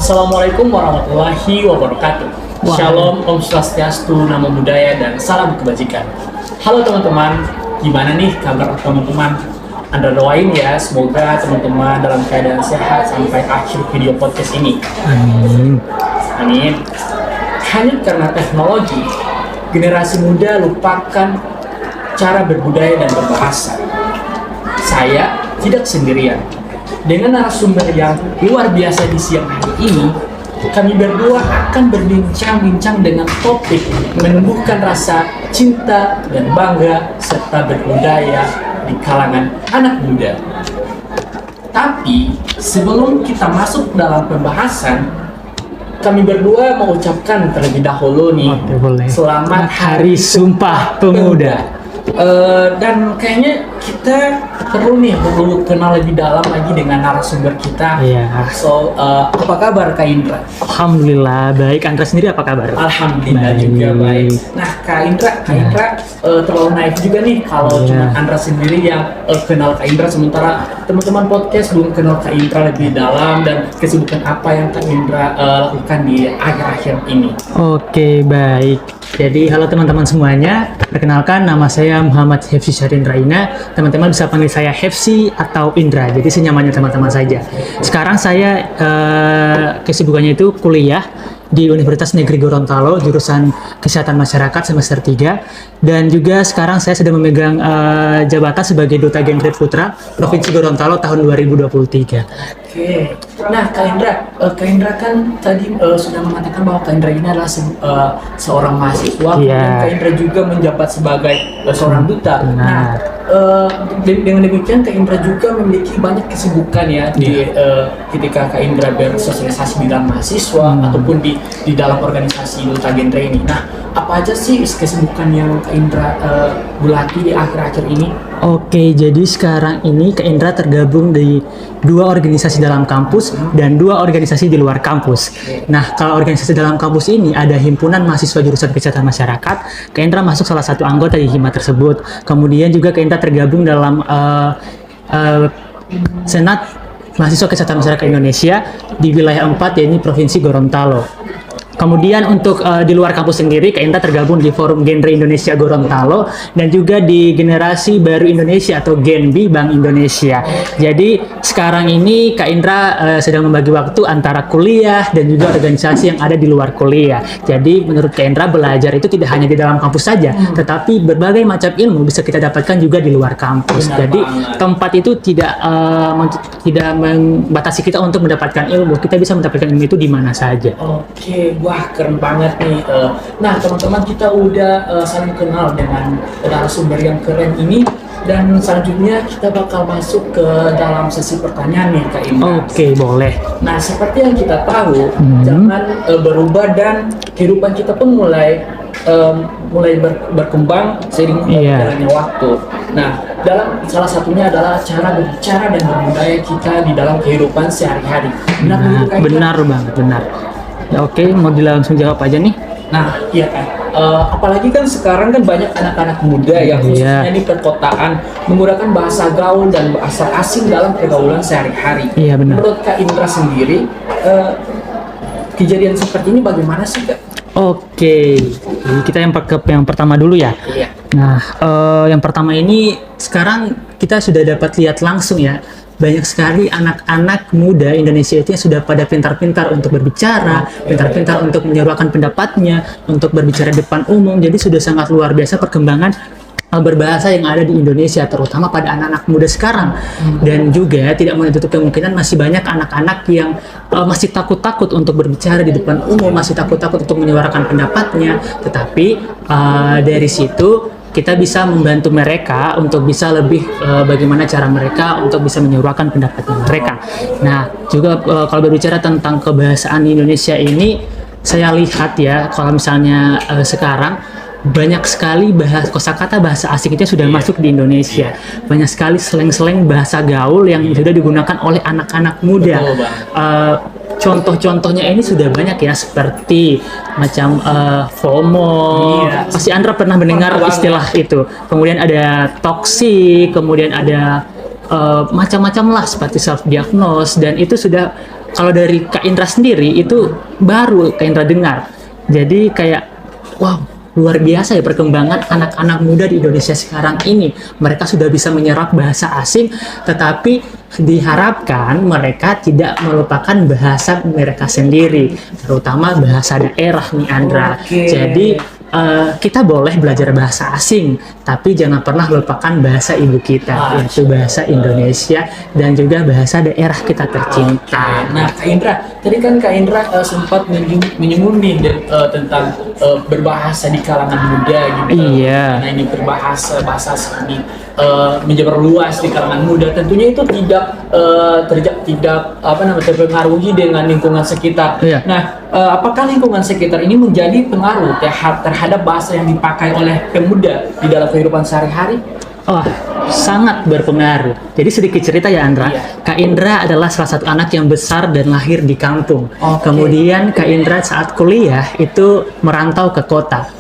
Assalamualaikum warahmatullahi wabarakatuh. Shalom, Om Swastiastu, Namo Buddhaya, dan salam kebajikan. Halo teman-teman, gimana nih kabar teman-teman? Anda doain ya, semoga teman-teman dalam keadaan sehat sampai akhir video podcast ini. Amin. Amin. Hanya karena teknologi, generasi muda lupakan cara berbudaya dan berbahasa. Saya tidak sendirian. Dengan narasumber yang luar biasa di siang hari ini, kami berdua akan berbincang-bincang dengan topik menumbuhkan rasa cinta dan bangga serta berbudaya di kalangan anak muda. Tapi sebelum kita masuk dalam pembahasan, kami berdua mengucapkan terlebih dahulu nih, selamat Hari Sumpah Pemuda. Dan kayaknya kita perlu kenal lebih dalam lagi dengan narasumber kita. Iya. So, apa kabar Kak Indra? Alhamdulillah baik. Andra sendiri apa kabar? Alhamdulillah baik. juga baik. Nah, Kak Indra terlalu naif juga nih kalau cuma Andra sendiri yang kenal Kak Indra, sementara teman-teman podcast belum kenal Kak Indra lebih dalam dan kesibukan apa yang Kak Indra lakukan di akhir-akhir ini. Oke, baik. Jadi halo teman-teman semuanya, perkenalkan nama saya Muhammad Hefsi Syarindra Ina. Teman-teman bisa panggil saya Hefsi atau Indra, jadi senyamannya teman-teman saja. Sekarang saya kesibukannya itu kuliah di Universitas Negeri Gorontalo, jurusan Kesehatan Masyarakat semester 3, dan juga sekarang saya sedang memegang jabatan sebagai Duta Genre Putra Provinsi Gorontalo tahun 2023. Oke. Nah, Kak Indra kan tadi sudah mengatakan bahwa Kak Indra ini adalah seorang mahasiswa, dan Kak Indra juga menjabat sebagai seorang duta. Nah, dengan demikian Kak Indra juga memiliki banyak kesibukan ya di ketika Kak Indra bersosialisasi di dalam mahasiswa ataupun di dalam organisasi Duta Genre ini. Nah, apa aja sih kesibukan yang Kak Indra bulati di akhir-akhir ini? Oke, jadi sekarang ini Kak Indra tergabung di 2 organisasi dalam kampus dan 2 organisasi di luar kampus. Nah, kalau organisasi dalam kampus ini ada Himpunan Mahasiswa Jurusan Kesehatan Masyarakat. Kak Indra masuk salah satu anggota di hima tersebut. Kemudian juga Kak Indra tergabung dalam Senat Mahasiswa Kesehatan Masyarakat Indonesia di wilayah 4, yaitu Provinsi Gorontalo. Kemudian untuk di luar kampus sendiri, Kak Indra tergabung di Forum Genre Indonesia Gorontalo dan juga di Generasi Baru Indonesia atau GENBI Bank Indonesia. Jadi sekarang ini Kak Indra sedang membagi waktu antara kuliah dan juga organisasi yang ada di luar kuliah. Jadi menurut Kak Indra, belajar itu tidak hanya di dalam kampus saja, tetapi berbagai macam ilmu bisa kita dapatkan juga di luar kampus. Jadi tempat itu tidak membatasi kita untuk mendapatkan ilmu. Kita bisa mendapatkan ilmu itu di mana saja. Oke. Wah, keren banget nih. Nah, teman-teman, kita udah saling kenal dengan narasumber yang keren ini, dan selanjutnya kita bakal masuk ke dalam sesi pertanyaan nih, Kak Indra. Oke, boleh. Nah, seperti yang kita tahu, zaman berubah dan kehidupan kita pun mulai berkembang seiring berjalannya waktu. Nah, dalam salah satunya adalah cara berbicara dan berbudaya kita di dalam kehidupan sehari-hari. Benar banget, benar. Ya, oke, mau langsung jawab aja nih. Nah, iya kan. Apalagi kan sekarang kan banyak anak-anak muda yang khususnya di perkotaan menggunakan bahasa gaul dan bahasa asing dalam pergaulan sehari-hari. Iya, benar. Menurut Kak Indra sendiri, kejadian seperti ini bagaimana sih, Kak? Oke, kita yang pertama dulu ya. Iya. Nah, yang pertama ini sekarang kita sudah dapat lihat langsung ya. Banyak sekali anak-anak muda Indonesia itu yang sudah pada pintar-pintar untuk berbicara, pintar-pintar untuk menyuarakan pendapatnya, untuk berbicara di depan umum. Jadi sudah sangat luar biasa perkembangan berbahasa yang ada di Indonesia, terutama pada anak-anak muda sekarang. Dan juga tidak menutup kemungkinan masih banyak anak-anak yang masih takut-takut untuk berbicara di depan umum, masih takut-takut untuk menyuarakan pendapatnya. Tetapi dari situ kita bisa membantu mereka untuk bisa lebih bagaimana cara mereka untuk bisa menyuarakan pendapatnya mereka. Nah, juga kalau berbicara tentang kebahasaan di Indonesia ini, saya lihat ya, kalau misalnya sekarang banyak sekali kosakata bahasa asing itu sudah masuk di Indonesia. Banyak sekali slang-slang bahasa gaul yang sudah digunakan oleh anak-anak muda. Contoh-contohnya ini sudah banyak ya, seperti macam FOMO. Pasti Andra pernah mendengar istilah itu. Kemudian ada toxic, kemudian ada macam-macam lah seperti self diagnose, dan itu sudah kalau dari Kak Indra sendiri itu baru Kak Indra dengar. Jadi kayak wow, luar biasa ya perkembangan anak-anak muda di Indonesia sekarang ini. Mereka sudah bisa menyerap bahasa asing, tetapi diharapkan mereka tidak melupakan bahasa mereka sendiri, terutama bahasa daerah nih Andra. Oke. Jadi kita boleh belajar bahasa asing, tapi jangan pernah lupakan bahasa ibu kita, yaitu bahasa Indonesia dan juga bahasa daerah kita tercinta. Nah, Kak Indra, tadi kan Kak Indra sempat menyinggung nih tentang berbahasa di kalangan muda gitu. Iya. Nah, ini bahasa asing ini menyebar luas di kalangan muda. Tentunya itu tidak terpengaruhi dengan lingkungan sekitar. Iya. Nah, apakah lingkungan sekitar ini menjadi pengaruh terhadap bahasa yang dipakai oleh pemuda di dalam kehidupan sehari-hari? Oh, sangat berpengaruh. Jadi sedikit cerita ya Andra. Iya. Kak Indra adalah salah satu anak yang besar dan lahir di kampung. Oke. Kemudian Kak Indra saat kuliah itu merantau ke kota.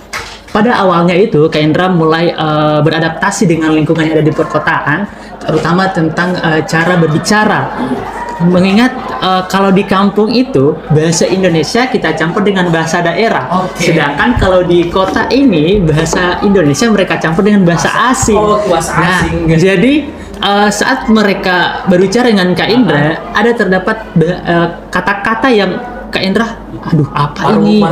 Pada awalnya itu Kak Indra mulai beradaptasi dengan lingkungan yang ada di perkotaan, terutama tentang cara berbicara. Mengingat kalau di kampung itu bahasa Indonesia kita campur dengan bahasa daerah. Oke. Sedangkan kalau di kota ini bahasa Indonesia mereka campur dengan bahasa asing. Oh, bahasa Nah, asing. jadi saat mereka berbicara dengan Kak Indra, ada terdapat kata-kata yang Kak Indra, aduh apa ini?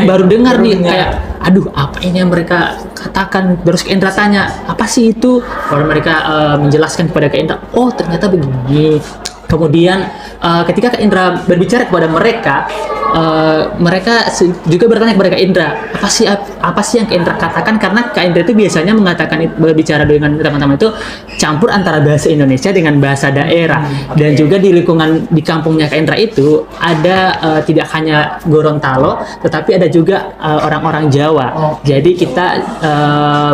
Baru dengar nih, kayak aduh apa ini yang mereka katakan. Terus Kak Indra tanya, apa sih itu? Kalau mereka menjelaskan kepada Kak Indra, oh ternyata begini. Kemudian ketika Kak Indra berbicara kepada mereka, mereka juga bertanya kepada Kak Indra, apa sih yang Kak Indra katakan? Karena Kak Indra itu biasanya mengatakan berbicara dengan teman-teman itu campur antara bahasa Indonesia dengan bahasa daerah. Dan juga di lingkungan di kampungnya Kak Indra itu ada tidak hanya Gorontalo, tetapi ada juga orang-orang Jawa. Jadi kita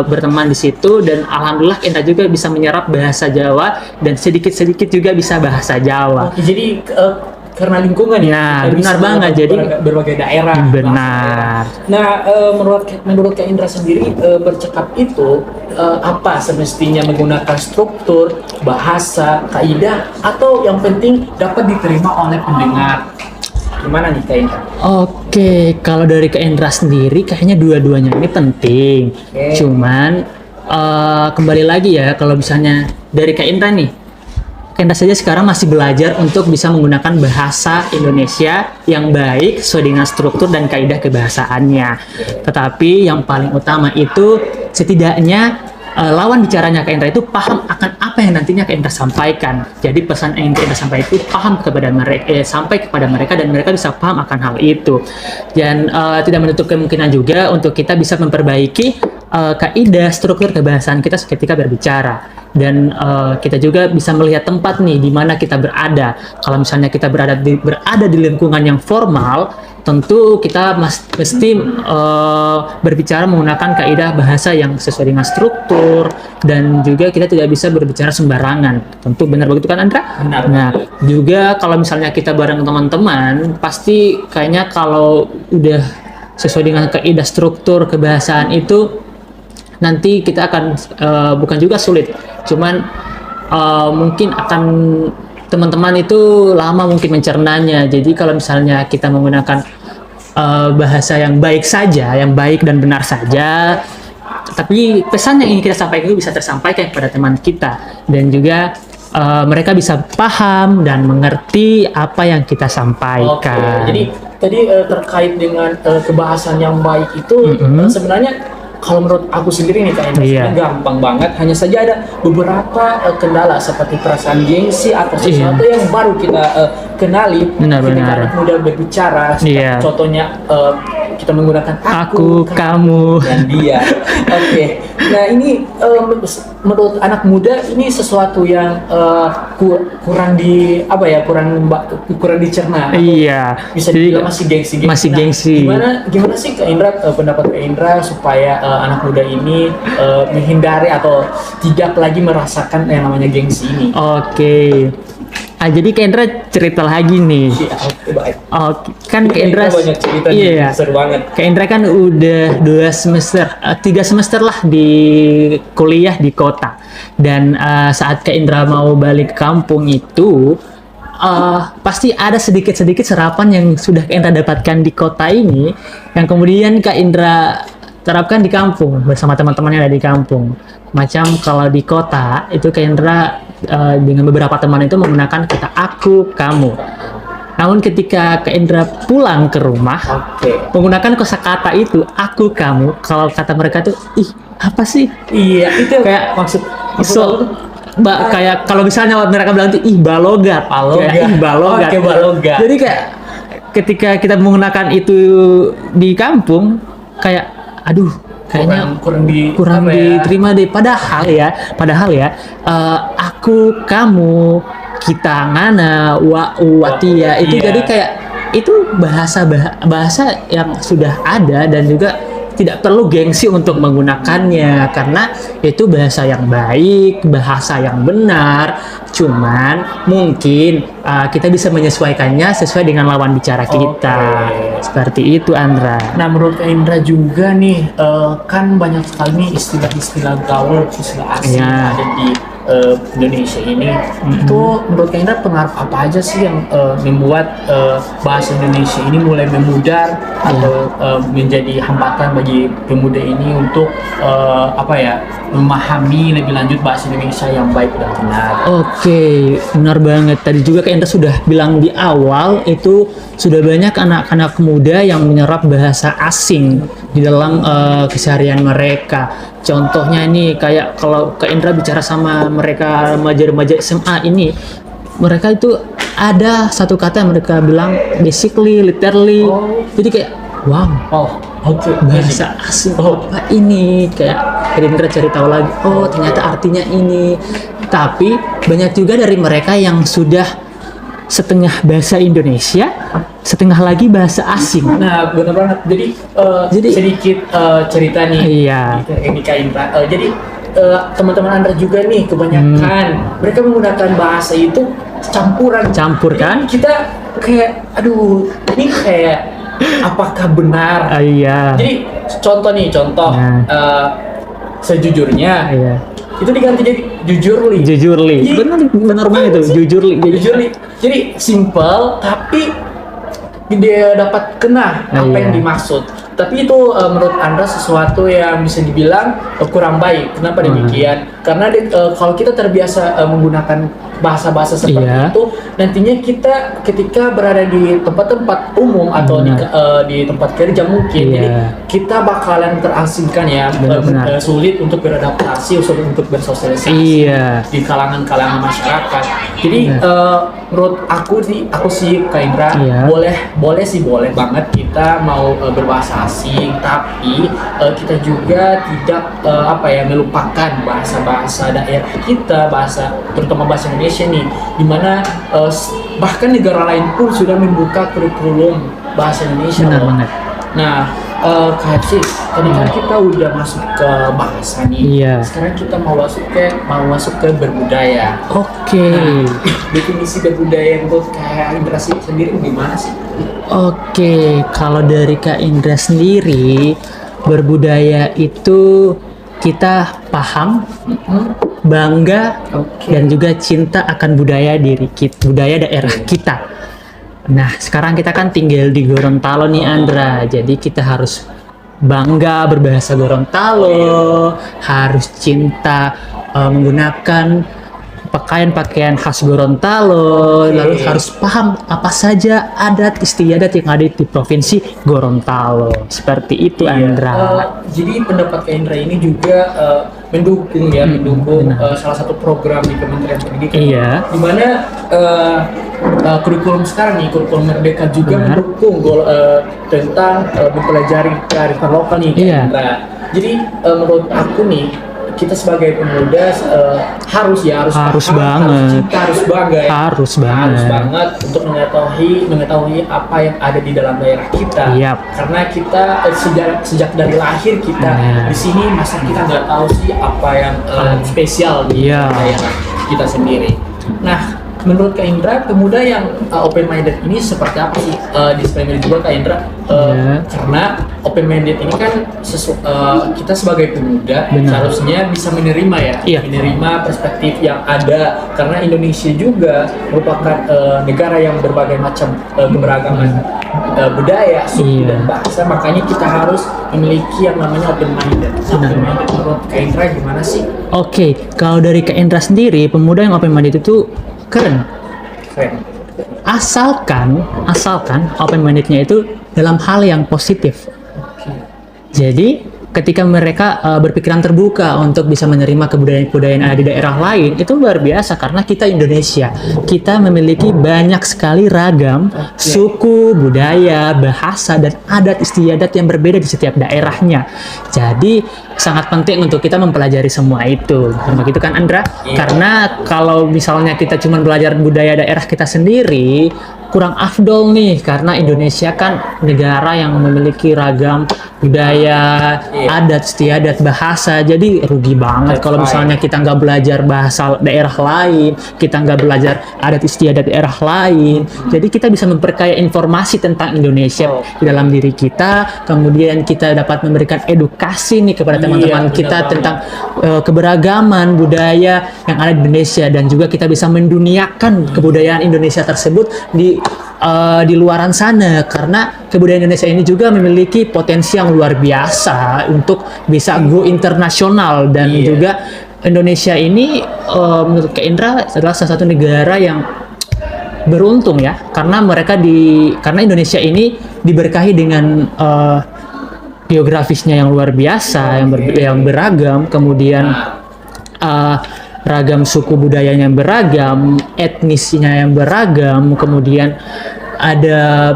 berteman di situ dan alhamdulillah Kak Indra juga bisa menyerap bahasa Jawa dan sedikit-sedikit juga bisa bahasa Jawa. Oke, jadi karena lingkungan Ya, kita benar bisa banget. Jadi berbagai daerah. benar. Nah, menurut Kak Indra sendiri bercakap itu apa semestinya menggunakan struktur, bahasa, kaidah, atau yang penting dapat diterima oleh pendengar? Gimana nih Kak Indra? Oke, kalau dari Kak Indra sendiri kayaknya dua-duanya ini penting. Oke. Cuman kembali lagi ya, kalau misalnya dari Kak Indra nih, Kak Indra saja sekarang masih belajar untuk bisa menggunakan bahasa Indonesia yang baik sesuai dengan struktur dan kaidah kebahasaannya. Tetapi yang paling utama itu setidaknya lawan bicaranya Kak Indra itu paham akan apa yang nantinya Kak Indra sampaikan. Jadi pesan yang Kak Indra sampaikan itu paham kepada mereka, sampai kepada mereka dan mereka bisa paham akan hal itu. Dan tidak menutup kemungkinan juga untuk kita bisa memperbaiki kaidah struktur kebahasaan kita ketika berbicara. Dan kita juga bisa melihat tempat nih di mana kita berada. Kalau misalnya kita berada di lingkungan yang formal, tentu kita mesti berbicara menggunakan kaidah bahasa yang sesuai dengan struktur dan juga kita tidak bisa berbicara sembarangan. Tentu benar begitu kan Andra? Benar. Nah, juga kalau misalnya kita bareng teman-teman, pasti kayaknya kalau udah sesuai dengan kaidah struktur kebahasaan itu nanti kita akan bukan juga sulit, cuman mungkin akan teman-teman itu lama mungkin mencernanya. Jadi kalau misalnya kita menggunakan bahasa yang baik saja, yang baik dan benar saja, tapi pesan yang ingin kita sampaikan itu bisa tersampaikan kepada teman kita dan juga mereka bisa paham dan mengerti apa yang kita sampaikan. Oke, jadi tadi terkait dengan kebahasan yang baik itu sebenarnya kalau menurut aku sendiri nih Kak Indra, sebenarnya gampang banget. Hanya saja ada beberapa kendala seperti perasaan gengsi atau sesuatu yang baru kita kenali ketika anak muda berbicara. Contohnya kita menggunakan aku, kamu, dan dia. Oke. Nah ini menurut anak muda ini sesuatu yang kurang dicerna. Iya. Bisa dibilang masih gengsi. Masih gengsi. Gimana sih Kak Indra, pendapat Kak Indra supaya anak muda ini menghindari atau tidak lagi merasakan yang namanya gengsi ini? Oke. Jadi Kak Indra cerita lagi nih. Baik. Kan Kak Indra banyak cerita nih, seru banget. Kak Indra kan udah 3 semester lah di kuliah di kota. Dan saat Kak Indra mau balik ke kampung itu, pasti ada sedikit-sedikit serapan yang sudah Kak Indra dapatkan di kota ini, yang kemudian Kak Indra terapkan di kampung bersama teman-teman yang ada di kampung. Macam kalau di kota itu Kak Indra dengan beberapa teman itu menggunakan kata aku, kamu. Namun ketika Kak Indra pulang ke rumah, menggunakan kosakata itu aku, kamu, kalau kata mereka tuh ih apa sih? Iya, itu Kayak maksud kayak kalau misalnya mereka bilang tuh ih balogat, kayak, ih balogat. Oke, balogat. Jadi kayak ketika kita menggunakan itu di kampung, kayak aduh kayaknya kurang diterima deh. Padahal ya aku, kamu, kita, ngana, watia itu jadi kayak itu bahasa yang sudah ada dan juga tidak perlu gengsi untuk menggunakannya karena itu bahasa yang baik, bahasa yang benar. Cuman mungkin kita bisa menyesuaikannya sesuai dengan lawan bicara kita. Seperti itu, Andra. Nah, menurut Kak Indra juga nih, kan banyak sekali nih istilah-istilah gaul, istilah asing yang ada di Indonesia ini. Itu menurut Kak Indra pengaruh apa aja sih yang membuat bahasa Indonesia ini mulai memudar atau menjadi hambatan bagi pemuda ini untuk memahami lebih lanjut bahasa Indonesia yang baik dan benar? Oke, benar banget. Tadi juga Kak Indra sudah bilang di awal itu sudah banyak anak-anak muda yang menyerap bahasa asing di dalam keseharian mereka. Contohnya ini kayak kalau Kak Indra bicara sama mereka remaja-remaja SMA ini, mereka itu ada satu kata yang mereka bilang basically, literally. Jadi kayak wow, bahasa asing apa ini? Kayak Kak Indra cari tahu lagi, oh ternyata artinya ini. Tapi banyak juga dari mereka yang sudah setengah bahasa Indonesia, setengah lagi bahasa asing. Nah, benar banget. Jadi sedikit cerita nih. Iya. Ini Kak Indra. Jadi teman-teman Anda juga nih kebanyakan mereka menggunakan bahasa itu campur kan? Kita kayak aduh, ini kayak apakah benar? Iya. Jadi contoh. Sejujurnya. Iya. Itu diganti jadi jujurli. Benar banget itu, jujurli. Jadi simple tapi dia dapat kena apa yang dimaksud. Tapi itu menurut Anda sesuatu yang bisa dibilang kurang baik. Kenapa demikian? Karena kalau kita terbiasa menggunakan bahasa-bahasa seperti itu, nantinya kita ketika berada di tempat-tempat umum atau di tempat kerja mungkin, jadi kita bakalan terasingkan ya, sulit untuk beradaptasi, sulit untuk bersosialisasi di kalangan-kalangan masyarakat. Jadi menurut aku sih Kak Indra, boleh banget kita mau berbahasa asing, tapi kita juga tidak melupakan bahasa-bahasa daerah kita, terutama bahasa Indonesia nih, dimana bahkan negara lain pun sudah membuka kurikulum bahasa Indonesia. Benar banget. Nah, Kak Cis, tadi kan kita udah masuk ke bahasa nih. Sekarang kita mau masuk ke berbudaya. Oke. Nah, definisi berbudaya menurut Kak Indra sendiri gimana sih? Oke, kalau dari Kak Indra sendiri, berbudaya itu kita paham, bangga, dan juga cinta akan budaya budaya daerah kita. Nah, sekarang kita kan tinggal di Gorontalo nih, Andra. Jadi kita harus bangga berbahasa Gorontalo, harus cinta menggunakan pakaian-pakaian khas Gorontalo, lalu harus paham apa saja adat istiadat yang ada di provinsi Gorontalo. Seperti itu, Andra. Jadi pendapat Kak Indra ini juga mendukung salah satu program di Kementerian Pendidikan. Di mana kurikulum sekarang nih, kurikulum Merdeka juga mendukung tentang mempelajari kearifan lokal nih, Kak Indra. Jadi menurut aku nih, kita sebagai pemuda harus banget, harus bangga untuk mengetahui apa yang ada di dalam daerah kita. Karena kita sejak dari lahir kita di sini, masa kita nggak tahu sih apa yang spesial di daerah kita sendiri. Nah, menurut Kak Indra, pemuda yang open minded ini seperti apa sih? Disclaimer juga Kak Indra, karena open minded ini kan kita sebagai pemuda seharusnya bisa menerima menerima perspektif yang ada, karena Indonesia juga merupakan negara yang berbagai macam keberagaman budaya, suku dan bahasa, makanya kita harus memiliki yang namanya open minded. Menurut Kak Indra gimana sih? Oke, kalau dari Kak Indra sendiri, pemuda yang open minded itu keren. Asalkan open mindednya itu dalam hal yang positif. Jadi ketika mereka berpikiran terbuka untuk bisa menerima kebudayaan-kebudayaan yang ada di daerah lain, itu luar biasa karena kita Indonesia. Kita memiliki banyak sekali ragam suku, budaya, bahasa, dan adat istiadat yang berbeda di setiap daerahnya. Jadi sangat penting untuk kita mempelajari semua itu. Begitu kan Andra? Karena kalau misalnya kita cuma belajar budaya daerah kita sendiri, kurang afdol nih, karena Indonesia kan negara yang memiliki ragam budaya, adat istiadat, bahasa, jadi rugi banget kalau misalnya kita nggak belajar bahasa daerah lain, kita nggak belajar adat istiadat daerah lain. Jadi kita bisa memperkaya informasi tentang Indonesia di dalam diri kita, kemudian kita dapat memberikan edukasi nih kepada teman-teman kita tentang keberagaman budaya yang ada di Indonesia, dan juga kita bisa menduniakan kebudayaan Indonesia tersebut di luaran sana, karena kebudayaan Indonesia ini juga memiliki potensi yang luar biasa untuk bisa go internasional, dan juga Indonesia ini menurut Kak Indra adalah salah satu negara yang beruntung ya, karena karena Indonesia ini diberkahi dengan geografisnya yang luar biasa, yang beragam, kemudian ragam suku budayanya yang beragam, etnisnya yang beragam, kemudian ada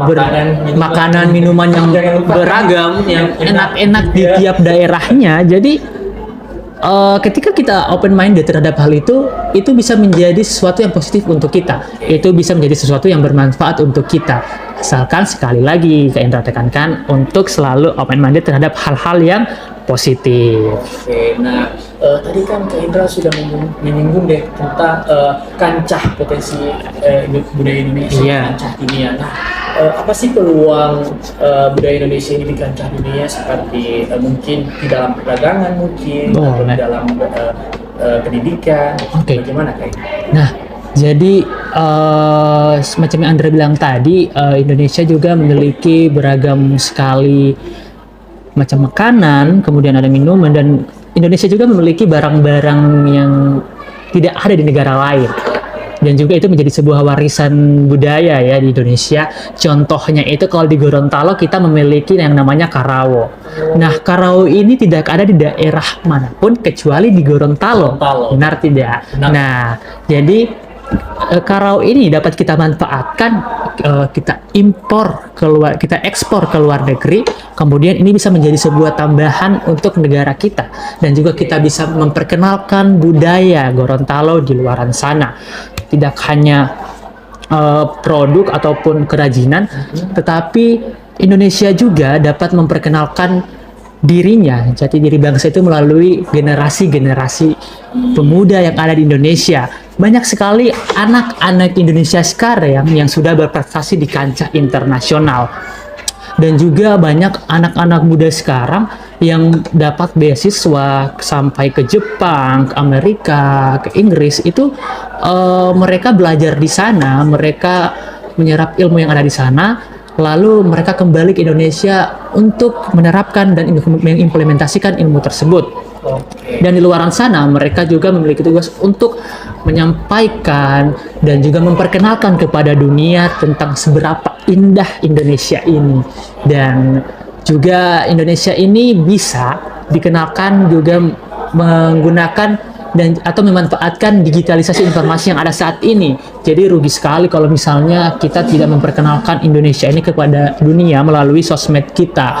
makanan minuman yang beragam, yang enak-enak di tiap daerahnya. Jadi ketika kita open minded terhadap hal itu bisa menjadi sesuatu yang positif untuk kita. Itu bisa menjadi sesuatu yang bermanfaat untuk kita. Asalkan sekali lagi Kak Indra tekankan untuk selalu open minded terhadap hal-hal yang positif. Oke, nah tadi kan Kak Indra sudah menyinggung deh tentang kancah potensi budaya Indonesia, kancah dunia. Nah, apa sih peluang budaya Indonesia ini di kancah dunia, seperti mungkin di dalam perdagangan mungkin, atau di dalam pendidikan, bagaimana Kak Indra? Nah, jadi semacam yang Andra bilang tadi, Indonesia juga memiliki beragam sekali macam makanan, kemudian ada minuman, dan Indonesia juga memiliki barang-barang yang tidak ada di negara lain, dan juga itu menjadi sebuah warisan budaya ya di Indonesia. Contohnya itu kalau di Gorontalo kita memiliki yang namanya karawo. Nah, karawo ini tidak ada di daerah manapun kecuali di Gorontalo. Benar tidak? Nah, jadi karawo ini dapat kita manfaatkan, kita ekspor ke luar negeri, kemudian ini bisa menjadi sebuah tambahan untuk negara kita, dan juga kita bisa memperkenalkan budaya Gorontalo di luaran sana. Tidak hanya produk ataupun kerajinan, tetapi Indonesia juga dapat memperkenalkan dirinya, jati diri bangsa itu melalui generasi-generasi pemuda yang ada di Indonesia. Banyak sekali anak-anak Indonesia sekarang yang sudah berprestasi di kancah internasional, dan juga banyak anak-anak muda sekarang yang dapat beasiswa sampai ke Jepang, ke Amerika, ke Inggris. Itu mereka belajar di sana, mereka menyerap ilmu yang ada di sana, lalu mereka kembali ke Indonesia untuk menerapkan dan mengimplementasikan ilmu tersebut. Dan di luaran sana mereka juga memiliki tugas untuk menyampaikan dan juga memperkenalkan kepada dunia tentang seberapa indah Indonesia ini. Dan juga Indonesia ini bisa dikenalkan juga menggunakan atau memanfaatkan digitalisasi informasi yang ada saat ini. Jadi rugi sekali kalau misalnya kita tidak memperkenalkan Indonesia ini kepada dunia melalui sosmed kita.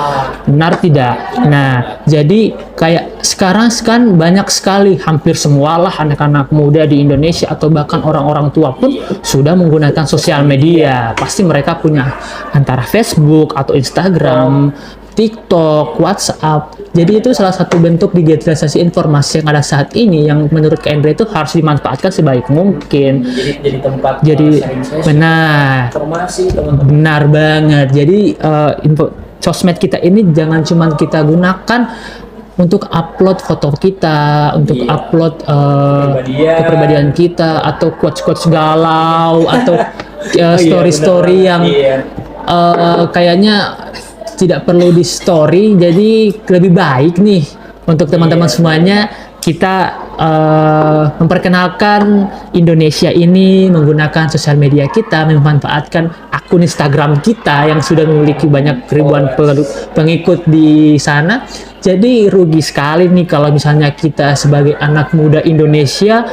Benar tidak? Nah, jadi kayak sekarang kan banyak sekali, hampir semualah anak-anak muda di Indonesia atau bahkan orang-orang tua pun sudah menggunakan sosial media. Pasti mereka punya antara Facebook atau Instagram, TikTok, WhatsApp, Jadi itu salah satu bentuk digitalisasi informasi yang ada saat ini yang menurut Kak Indra itu harus dimanfaatkan sebaik mungkin. Jadi tempat Jadi sharing session, benar. informasi teman-teman. Benar banget. Jadi sosmed kita ini jangan cuma kita gunakan untuk upload foto kita, untuk Iya. upload Kepribadian. kepribadian kita, atau quotes-quotes galau, atau Iya, story-story benar. yang Iya. kayaknya tidak perlu di story. Jadi lebih baik nih untuk teman-teman Iya. semuanya kita memperkenalkan Indonesia ini menggunakan sosial media kita, memanfaatkan akun Instagram kita yang sudah memiliki banyak ribuan pengikut di sana. Jadi rugi sekali nih kalau misalnya kita sebagai anak muda Indonesia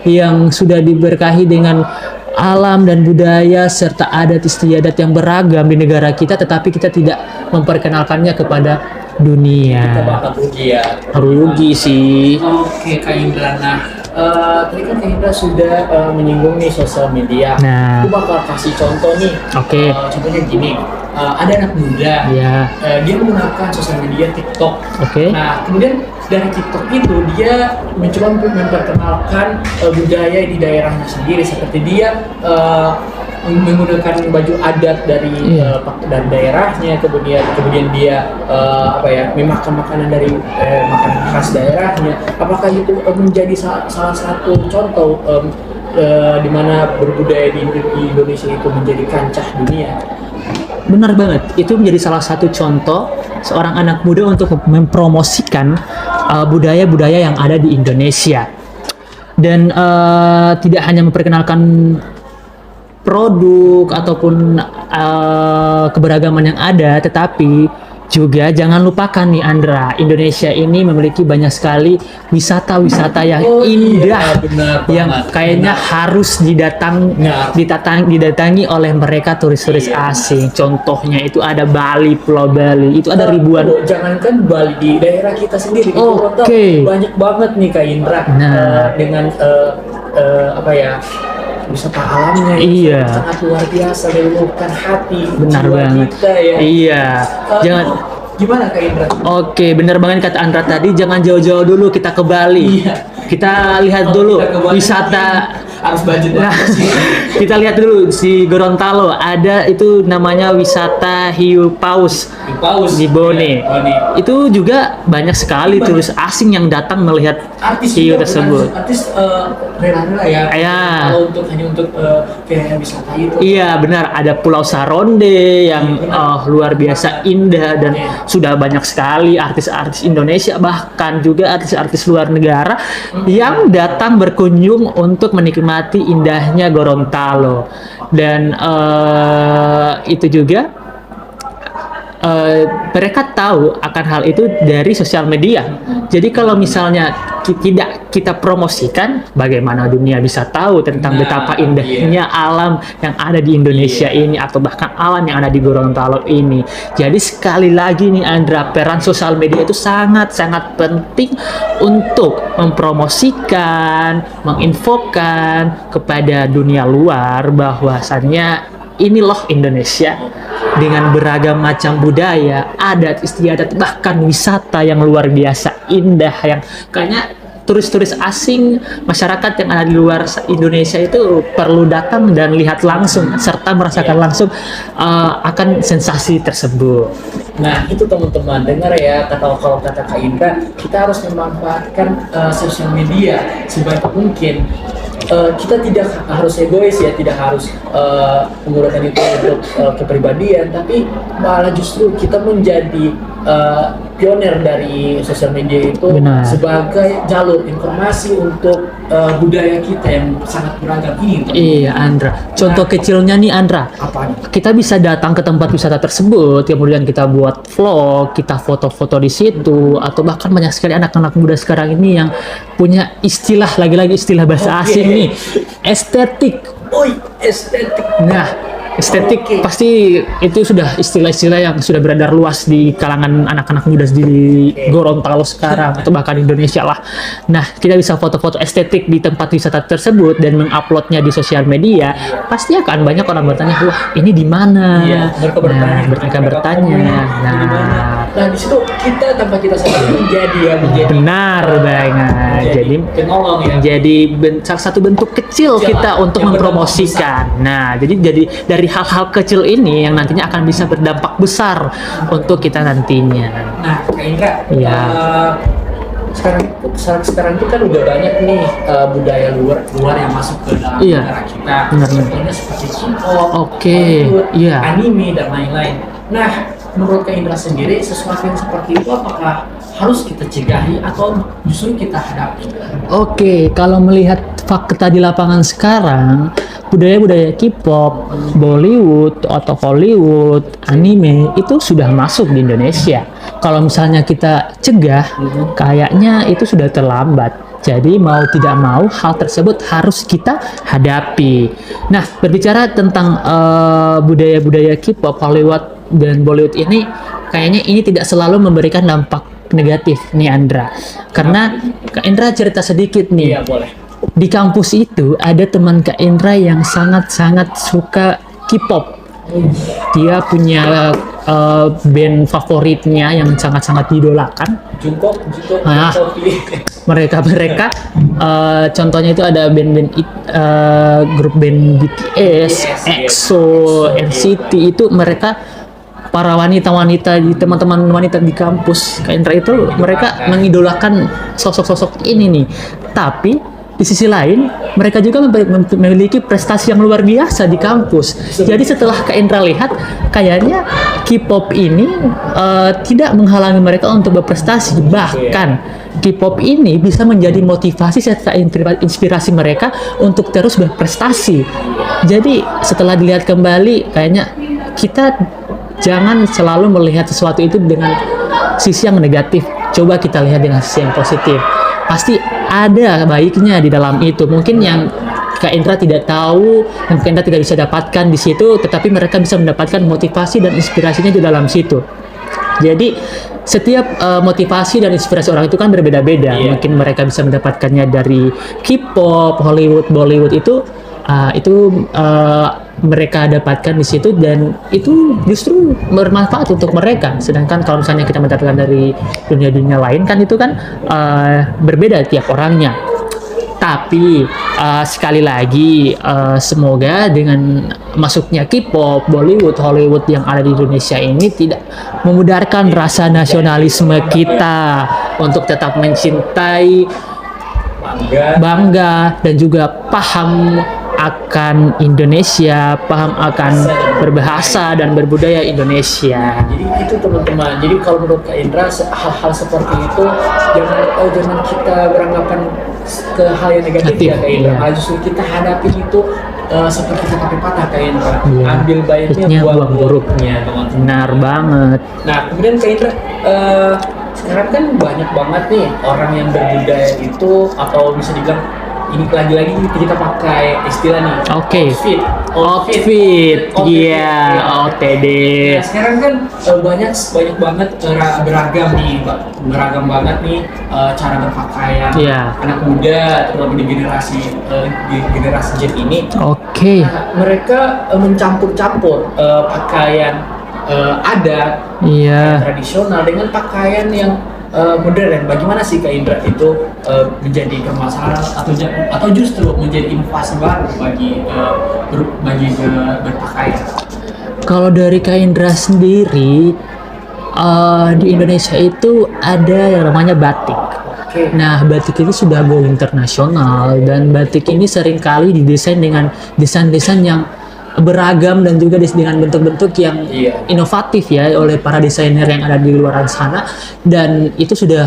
yang sudah diberkahi dengan alam dan budaya serta adat istiadat yang beragam di negara kita, tetapi kita tidak memperkenalkannya kepada dunia. Kita bakal rugi ya. Rugi sih. Oke, Kak Indra. Nah, tadi kan Kak Indra sudah menyinggung nih sosial media. Nah. Aku bakal kasih contoh nih. Oke. Contohnya gini, ada anak muda. Ya. Dia menggunakan sosial media TikTok. Oke. Nah, kemudian dari TikTok itu dia mencoba untuk memperkenalkan budaya di daerahnya sendiri, seperti dia menggunakan baju adat dari dari daerahnya, kemudian dia memakan makanan dari makanan khas daerahnya. Apakah itu menjadi salah satu contoh di mana berbudaya di Indonesia itu menjadi kancah dunia? Benar banget. Itu menjadi salah satu contoh seorang anak muda untuk mempromosikan budaya-budaya yang ada di Indonesia. Dan tidak hanya memperkenalkan produk ataupun keberagaman yang ada, tetapi juga jangan lupakan nih Andra, Indonesia ini memiliki banyak sekali wisata-wisata yang indah, benar yang banget. kayaknya harus didatangi oleh mereka turis-turis asing. Contohnya itu ada Bali, Pulau Bali, itu ada ribuan. Jangankan Bali, di daerah kita sendiri di Gorontalo banyak banget nih Kak Indra. Dengan wisata alamnya Iya. sangat luar biasa, meluluhkan hati. Benar jiwa banget. kita, ya. Iya. Jangan. Gimana Kak Indra? Oke, benar banget kata Andra tadi. Jangan jauh-jauh dulu kita ke Bali. Iya. Kita lihat dulu Kita ke Bali wisata. harus budget Nah, banget sih. kita lihat dulu di Gorontalo ada itu namanya wisata hiu paus di Bone. Itu juga banyak sekali turis asing yang datang melihat Artis hiu juga, tersebut. artis rela-rela ya. Iya. Kalau hanya untuk kayak wisata itu. Iya benar, ada Pulau Saronde yang luar biasa indah dan sudah banyak sekali artis-artis Indonesia, bahkan juga artis-artis luar negara yang datang berkunjung untuk menikmati indahnya Gorontalo. Dan itu juga mereka tahu akan hal itu dari sosial media. Jadi kalau misalnya tidak kita promosikan, bagaimana dunia bisa tahu tentang betapa indahnya alam yang ada di Indonesia ini, atau bahkan alam yang ada di Gorontalo ini. Jadi sekali lagi nih Andra, peran sosial media itu sangat-sangat penting untuk mempromosikan, menginfokan kepada dunia luar bahwasannya ini loh Indonesia dengan beragam macam budaya, adat istiadat, bahkan wisata yang luar biasa indah, yang kayaknya turis-turis asing, masyarakat yang ada di luar Indonesia itu perlu datang dan lihat langsung serta merasakan langsung akan sensasi tersebut. Nah itu teman-teman, dengar ya, kalau kata Kak Indra, kita harus memanfaatkan sosial media sebaik mungkin. Kita tidak harus egois ya, tidak harus menggunakan itu untuk kepribadian, tapi malah justru kita menjadi pionir dari sosial media itu. Benar. Sebagai jalur informasi untuk budaya kita yang sangat beragam ini. Iya Andra, contoh kecilnya nih Andra, Apa nih? kita bisa datang ke tempat wisata tersebut, kemudian kita buat vlog, kita foto-foto di situ, atau bahkan banyak sekali anak-anak muda sekarang ini yang punya istilah, lagi-lagi istilah bahasa asing nih, estetik. Estetik. Nah, estetik pasti itu sudah istilah-istilah yang sudah beredar luas di kalangan anak-anak muda di Gorontalo sekarang, atau bahkan Indonesia lah. Nah, kita bisa foto-foto estetik di tempat wisata tersebut dan menguploadnya di sosial media. Pasti akan banyak orang bertanya, wah ini di mana? Iya, mereka bertanya. Nah, mereka bertanya. Ini di mana? Nah, Nah di situ kita tanpa kita sadari menjadi Benar banget. Jadi penolong ya. jadi salah satu bentuk kecil Kecil kita lah, untuk yang mempromosikan. Nah, jadi dari hal-hal kecil ini yang nantinya akan bisa berdampak besar untuk kita nantinya. Nah, Kak Indra, Iya. sekarang itu kan udah banyak nih budaya luar yang masuk ke dalam Iya. negara kita. Benar. Contohnya seperti K-pop, Oke, Hollywood, iya. anime dan lain-lain. Nah, menurut Kak Indra sendiri sesuatu yang seperti itu apakah harus kita cegahi atau justru kita hadapi? Oke, kalau melihat fakta di lapangan sekarang, budaya-budaya K-pop, Bollywood atau Hollywood, anime itu sudah masuk di Indonesia. Kalau misalnya kita cegah, kayaknya itu sudah terlambat. Jadi mau tidak mau hal tersebut harus kita hadapi. Nah, berbicara tentang budaya-budaya K-pop, Hollywood dan Bollywood ini, kayaknya ini tidak selalu memberikan dampak negatif nih Andra. Karena Kak Indra cerita sedikit nih. Iya, boleh. Di kampus itu ada teman Kak Indra yang sangat-sangat suka K-pop. Dia punya band favoritnya yang sangat-sangat didolakan. Jungkook, Ah. Mereka contohnya itu ada band-band grup band BTS, EXO, NCT, itu mereka para wanita-wanita teman-teman wanita di kampus Kak Indra itu mereka mengidolakan sosok-sosok ini nih. Tapi di sisi lain mereka juga memiliki prestasi yang luar biasa di kampus. Jadi setelah Kak Indra lihat, kayaknya K-pop ini tidak menghalangi mereka untuk berprestasi. Bahkan K-pop ini bisa menjadi motivasi serta inspirasi mereka untuk terus berprestasi. Jadi setelah dilihat kembali, kayaknya kita jangan selalu melihat sesuatu itu dengan sisi yang negatif. Coba kita lihat dengan sisi yang positif. Pasti ada baiknya di dalam itu. Mungkin yang Kak Indra tidak tahu, yang Kak Indra tidak bisa dapatkan di situ, tetapi mereka bisa mendapatkan motivasi dan inspirasinya di dalam situ. Jadi setiap motivasi dan inspirasi orang itu kan berbeda-beda. Iya. Mungkin mereka bisa mendapatkannya dari K-pop, Hollywood, Bollywood itu mereka dapatkan di situ dan itu justru bermanfaat untuk mereka. Sedangkan kalau misalnya kita mendapatkan dari dunia-dunia lain kan itu kan berbeda tiap orangnya. Tapi sekali lagi semoga dengan masuknya K-pop, Bollywood, Hollywood yang ada di Indonesia ini tidak memudarkan rasa nasionalisme kita untuk tetap mencintai, bangga dan juga paham akan Indonesia, paham akan berbahasa dan berbudaya Indonesia. Jadi itu teman-teman. Jadi kalau menurut Kak Indra hal-hal seperti itu jangan kita beranggapan ke hal yang negatif ya Kak Indra. Iya. Justru kita hadapi itu seperti kata pepatah Kak Indra. Iya. Ambil baiknya, buang buruknya, teman-teman. Benar banget. Nah, kemudian Kak Indra, sekarang kan banyak banget nih orang yang berbudaya itu atau bisa dibilang ini lagi-lagi kita pakai istilah nih. Oke. Outfit. Iya, OTD. Nah, sekarang kan banyak banget beragam nih, beragam banget nih cara berpakaian Iya. anak muda terutama di generasi Gen ini. Oke. Nah, mereka mencampur-campur pakaian adat Iya. tradisional dengan pakaian yang modern. Bagaimana sih Kak Indra itu menjadi permasalahan atau justru menjadi inovasi baru bagi berpakaian? Kalau dari Kak Indra sendiri, di Indonesia itu ada yang namanya batik. Oke. Nah, batik itu sudah go internasional dan batik ini seringkali didesain dengan desain-desain yang beragam dan juga dengan bentuk-bentuk yang Iya. inovatif ya oleh para desainer yang ada di luar sana, dan itu sudah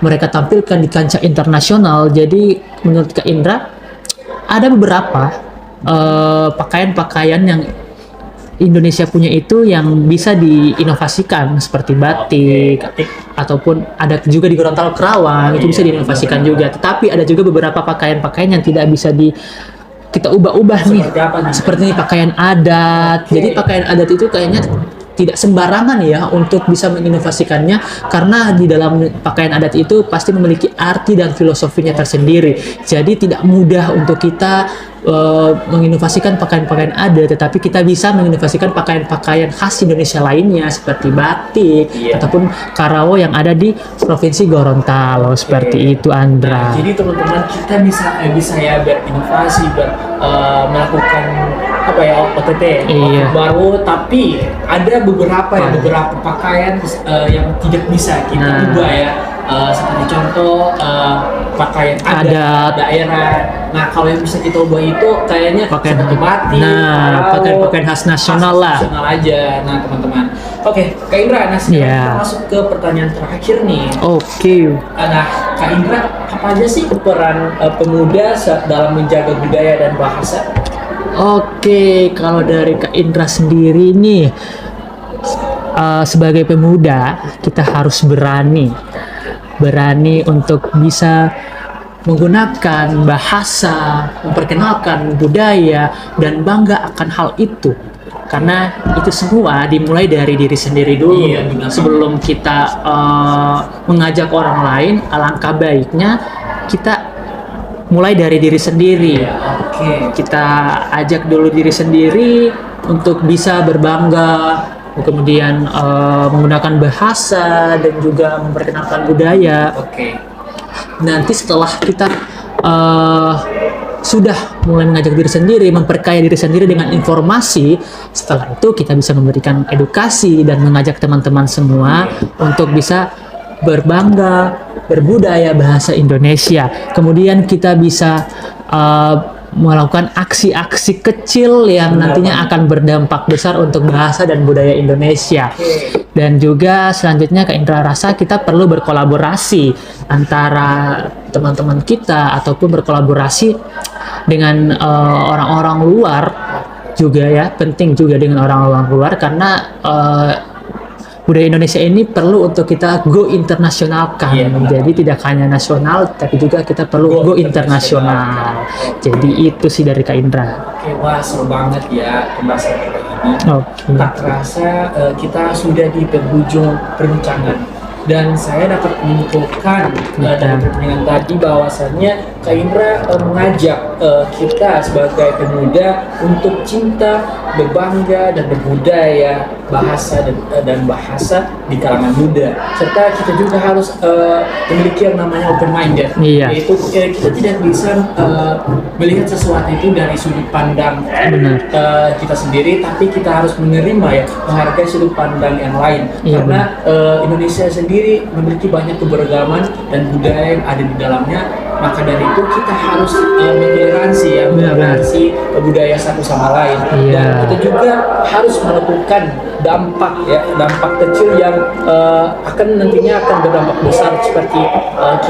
mereka tampilkan di kancah internasional. Jadi menurut Kak Indra ada beberapa pakaian-pakaian yang Indonesia punya itu yang bisa diinovasikan seperti batik, ataupun ada juga di Gorontalo Kerawang itu bisa diinovasikan juga. Tetapi ada juga beberapa pakaian-pakaian yang tidak bisa kita ubah-ubah nih. Seperti apa nih? Seperti pakaian adat. Oke. Jadi pakaian adat itu kayaknya tidak sembarangan ya untuk bisa menginovasikannya, karena di dalam pakaian adat itu pasti memiliki arti dan filosofinya tersendiri. Jadi tidak mudah untuk kita menginovasikan pakaian-pakaian adat, tetapi kita bisa menginovasikan pakaian-pakaian khas Indonesia lainnya seperti batik ataupun karawo yang ada di Provinsi Gorontalo seperti itu, Andra. Nah, jadi teman-teman kita bisa ya berinovasi, melakukan apa ya, OTT Iya. baru, tapi ada beberapa pakaian yang tidak bisa kita ubah ya. Seperti contoh pakaian adat daerah. Nah, kalau yang bisa kita ubah itu kayaknya seperti batik. Nah, pakaian khas nasional lah. Nasional aja. Nah, teman-teman. Oke, Kak Indra, nah sekarang kita masuk ke pertanyaan terakhir nih. Oke. Nah, Kak Indra, apa aja sih peran pemuda dalam menjaga budaya dan bahasa? Oke, kalau dari Kak Indra sendiri nih, sebagai pemuda kita harus berani untuk bisa menggunakan bahasa, memperkenalkan budaya, dan bangga akan hal itu. Karena itu semua dimulai dari diri sendiri dulu. Sebelum kita mengajak orang lain, alangkah baiknya kita mulai dari diri sendiri. Kita ajak dulu diri sendiri untuk bisa berbangga, kemudian menggunakan bahasa dan juga memperkenalkan budaya. Nanti setelah kita sudah mulai mengajak diri sendiri, memperkaya diri sendiri dengan informasi, setelah itu kita bisa memberikan edukasi dan mengajak teman-teman semua untuk bisa berbangga, berbudaya bahasa Indonesia. Kemudian kita bisa melakukan aksi-aksi kecil yang nantinya akan berdampak besar untuk bahasa dan budaya Indonesia. Dan juga selanjutnya Kak Indra rasa kita perlu berkolaborasi antara teman-teman kita ataupun berkolaborasi dengan orang-orang luar juga ya, penting juga dengan orang-orang luar karena budaya Indonesia ini perlu untuk kita go internasionalkan. Jadi tidak hanya nasional, tapi juga kita perlu go internasional. Jadi itu sih dari Kak Indra. Wah, seru banget ya pembahasan kita ini. Tak terasa kita sudah di penghujung perbincangan. Dan saya dapat menyimpulkan dari perbincangan tadi bahwasannya Kak Indra mengajak kita sebagai pemuda untuk cinta, berbangga dan berbudaya bahasa dan bahasa di kalangan muda. Serta kita juga harus memiliki yang namanya open minded. Yaitu kita tidak bisa melihat sesuatu itu dari sudut pandang kita sendiri, tapi kita harus menerima ya, menghargai sudut pandang yang lain. Karena Indonesia sendiri memiliki banyak keberagaman dan budaya yang ada di dalamnya, maka dari itu kita harus mentoleransi budaya satu sama lain. Dan kita juga harus melakukan dampak kecil yang akan nantinya akan berdampak besar, seperti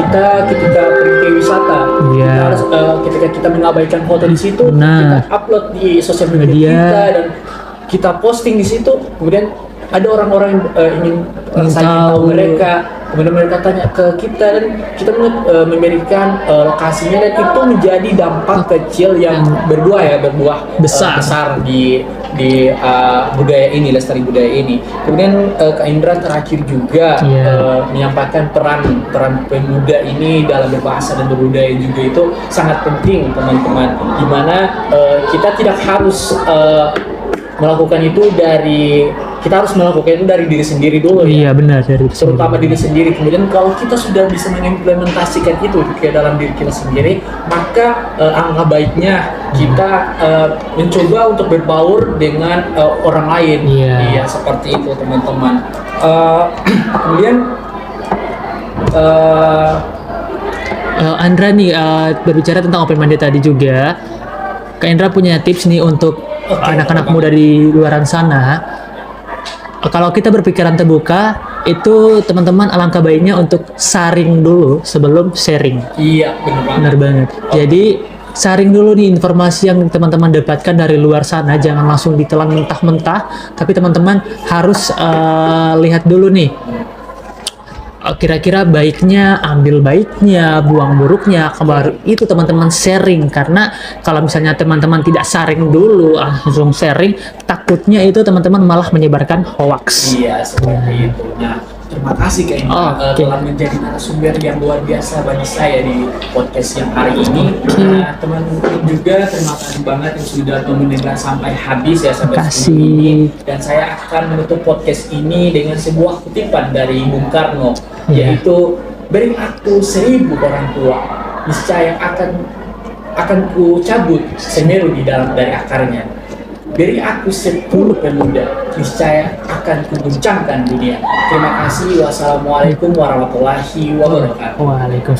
kita ketika pergi wisata, kita harus ketika kita mengabaikan foto di situ, kita upload di sosial media kita dan kita posting di situ, kemudian ada orang-orang yang ingin tahu mereka, kemudian mereka tanya ke kita dan kita memberikan lokasinya, dan itu menjadi dampak kecil yang berbuah besar di budaya ini, lestari budaya ini. Kemudian Kak Indra terakhir juga menyampaikan peran pemuda ini dalam berbahasa dan berbudaya juga itu sangat penting, teman-teman, dimana kita tidak harus melakukan itu dari diri sendiri dulu ya. Benar, terutama diri sendiri. Kemudian kalau kita sudah bisa mengimplementasikan itu ke dalam diri kita sendiri, maka alangkah baiknya kita mencoba untuk berbaur dengan orang lain. Seperti itu, teman-teman. Kemudian Andra nih berbicara tentang open minded tadi juga, Kak Indra punya tips nih untuk anak-anak muda di luaran sana. Kalau kita berpikiran terbuka, itu teman-teman alangkah baiknya untuk saring dulu sebelum sharing. Benar banget. Jadi saring dulu nih informasi yang teman-teman dapatkan dari luar sana, jangan langsung ditelan mentah-mentah, tapi teman-teman harus lihat dulu nih kira-kira baiknya ambil baiknya, buang buruknya, baru itu teman-teman sharing. Karena kalau misalnya teman-teman tidak sharing dulu, langsung sharing, takutnya itu teman-teman malah menyebarkan hoax. Iya, seperti itu. Nah, terima kasih Kak Indra Oke. telah menjadi narasumber yang luar biasa bagi saya di podcast yang hari ini. Nah, teman-teman juga terima kasih banget yang sudah mendengar sampai habis ya, sampai Kasih. sini ini. Dan saya akan menutup podcast ini dengan sebuah kutipan dari Bung Karno, Iya. yaitu beri aku 1000 orang tua, niscaya akan ku cabut semeru di dalam dari akarnya. Beri aku 10 pemuda, niscaya akan kuguncangkan dunia. Terima kasih. Wassalamualaikum warahmatullahi wabarakatuh. Waalaikumsalam.